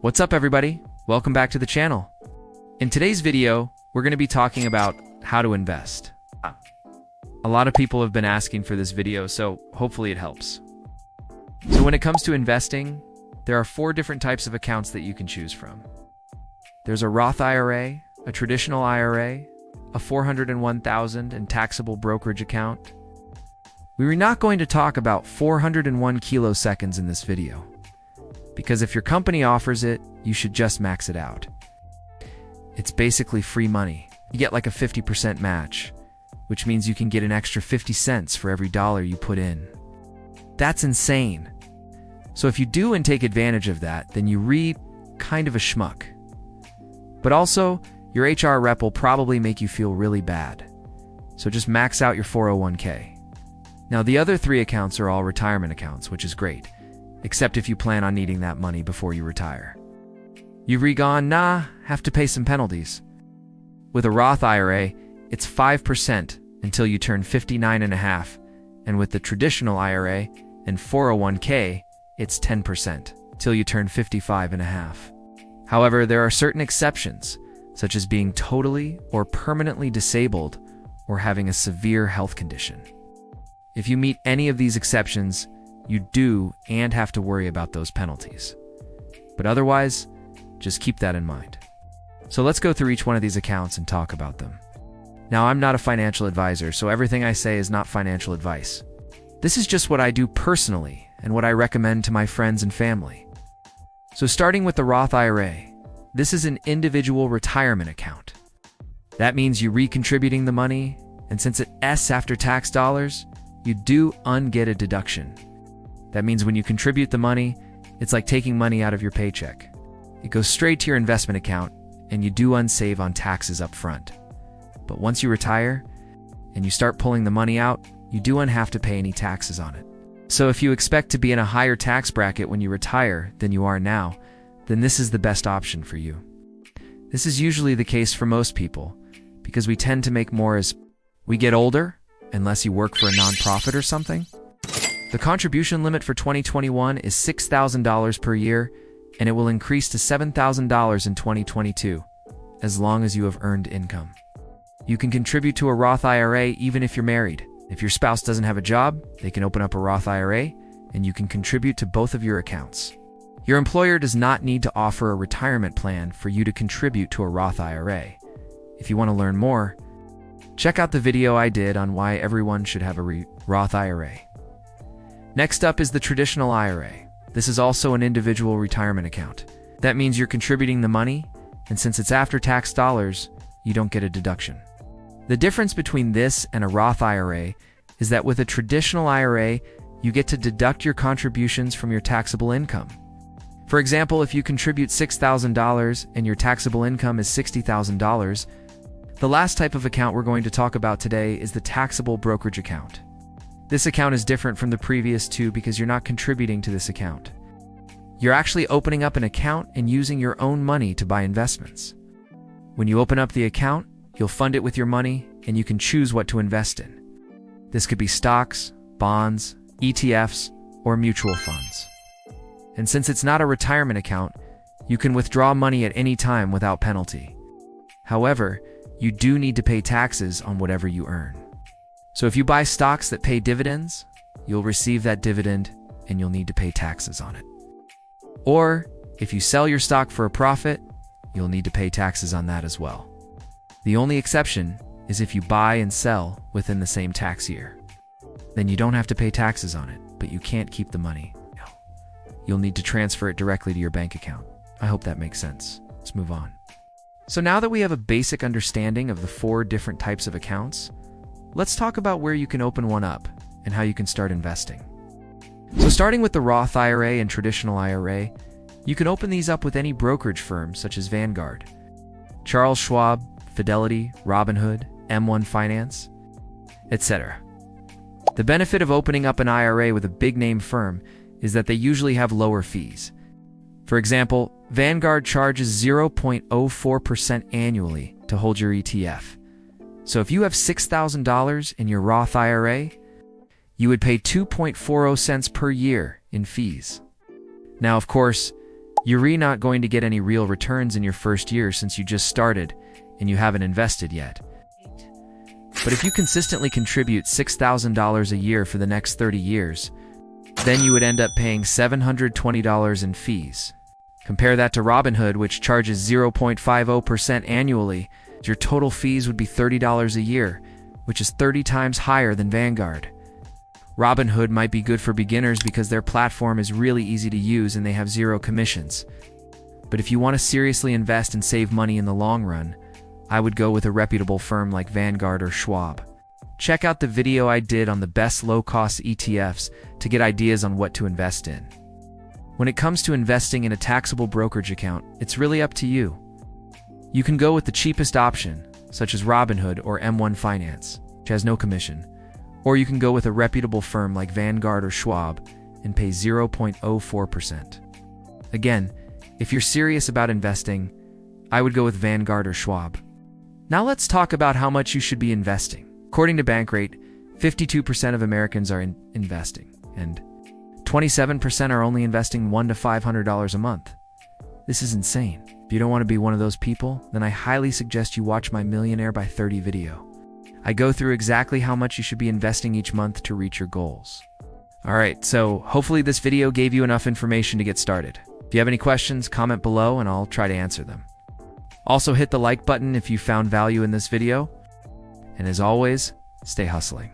What's up, everybody? Welcome back to the channel. In today's video, we're going to be talking about how to invest. A lot of people have been asking for this video, so hopefully it helps. So when it comes to investing, there are 4 different types of accounts that you can choose from. There's a Roth IRA, a traditional IRA, a 401,000 and taxable brokerage account. We're not going to talk about 401 kiloseconds in this video, because if your company offers it, you should just max it out. It's basically free money. You get like a 50% match, which means you can get an extra 50 cents for every dollar you put in. That's insane. So if you do and take advantage of that, then you read kind of a schmuck. But also, your HR rep will probably make you feel really bad. So just max out your 401k. Now the other 3 accounts are all retirement accounts, which is great, except if you plan on needing that money before you retire. You've re-gone, nah, have to pay some penalties. With a Roth IRA, it's 5% until you turn 59.5, and with the traditional IRA and 401k, it's 10% till you turn 55.5. However, there are certain exceptions, such as being totally or permanently disabled or having a severe health condition. If you meet any of these exceptions, you do and have to worry about those penalties. But otherwise, just keep that in mind. So let's go through each one of these accounts and talk about them. Now, I'm not a financial advisor, so everything I say is not financial advice. This is just what I do personally and what I recommend to my friends and family. So starting with the Roth IRA, this is an individual retirement account. That means you're recontributing the money, and since it's after-tax dollars, you do get a deduction. That means when you contribute the money, it's like taking money out of your paycheck. It goes straight to your investment account, and you do unsave on taxes up front. But once you retire, and you start pulling the money out, you do have to pay any taxes on it. So if you expect to be in a higher tax bracket when you retire than you are now, then this is the best option for you. This is usually the case for most people, because we tend to make more as we get older, unless you work for a nonprofit or something. The contribution limit for 2021 is $6,000 per year, and it will increase to $7,000 in 2022, as long as you have earned income. You can contribute to a Roth IRA even if you're married. If your spouse doesn't have a job, they can open up a Roth IRA, and you can contribute to both of your accounts. Your employer does not need to offer a retirement plan for you to contribute to a Roth IRA. If you want to learn more, check out the video I did on why everyone should have a Roth IRA. Next up is the traditional IRA. This is also an individual retirement account. That means you're contributing the money, and since it's after-tax dollars, you don't get a deduction. The difference between this and a Roth IRA is that with a traditional IRA, you get to deduct your contributions from your taxable income. For example, if you contribute $6,000 and your taxable income is $60,000, the last type of account we're going to talk about today is the taxable brokerage account. This account is different from the previous 2 because you're not contributing to this account. You're actually opening up an account and using your own money to buy investments. When you open up the account, you'll fund it with your money, and you can choose what to invest in. This could be stocks, bonds, ETFs, or mutual funds. And since it's not a retirement account, you can withdraw money at any time without penalty. However, you do need to pay taxes on whatever you earn. So if you buy stocks that pay dividends, you'll receive that dividend, and you'll need to pay taxes on it. Or if you sell your stock for a profit, you'll need to pay taxes on that as well. The only exception is if you buy and sell within the same tax year. Then you don't have to pay taxes on it, but you can't keep the money. No. You'll need to transfer it directly to your bank account. I hope that makes sense. Let's move on. So now that we have a basic understanding of the 4 different types of accounts, let's talk about where you can open one up and how you can start investing. So starting with the Roth IRA and traditional IRA, you can open these up with any brokerage firm such as Vanguard, Charles Schwab, Fidelity, Robinhood, M1 Finance, etc. The benefit of opening up an IRA with a big-name firm is that they usually have lower fees. For example, Vanguard charges 0.04% annually to hold your ETF. So if you have $6,000 in your Roth IRA, you would pay 2.40 cents per year in fees. Now, of course, You're really not going to get any real returns in your first year since you just started and you haven't invested yet. But if you consistently contribute $6,000 a year for the next 30 years, then you would end up paying $720 in fees. Compare that to Robinhood, which charges 0.50% annually. Your total fees would be $30 a year, which is 30 times higher than Vanguard. Robinhood might be good for beginners because their platform is really easy to use and they have zero commissions. But if you want to seriously invest and save money in the long run, I would go with a reputable firm like Vanguard or Schwab. Check out the video I did on the best low-cost ETFs to get ideas on what to invest in. When it comes to investing in a taxable brokerage account, it's really up to you. You can go with the cheapest option, such as Robinhood or M1 Finance, which has no commission, or you can go with a reputable firm like Vanguard or Schwab and pay 0.04%. Again, if you're serious about investing, I would go with Vanguard or Schwab. Now let's talk about how much you should be investing. According to Bankrate, 52% of Americans are investing, and 27% are only investing $100 to $500 a month. This is insane. If you don't want to be one of those people, then I highly suggest you watch my Millionaire by 30 video. I go through exactly how much you should be investing each month to reach your goals. Alright, so hopefully this video gave you enough information to get started. If you have any questions, comment below and I'll try to answer them. Also hit the like button if you found value in this video. And as always, stay hustling.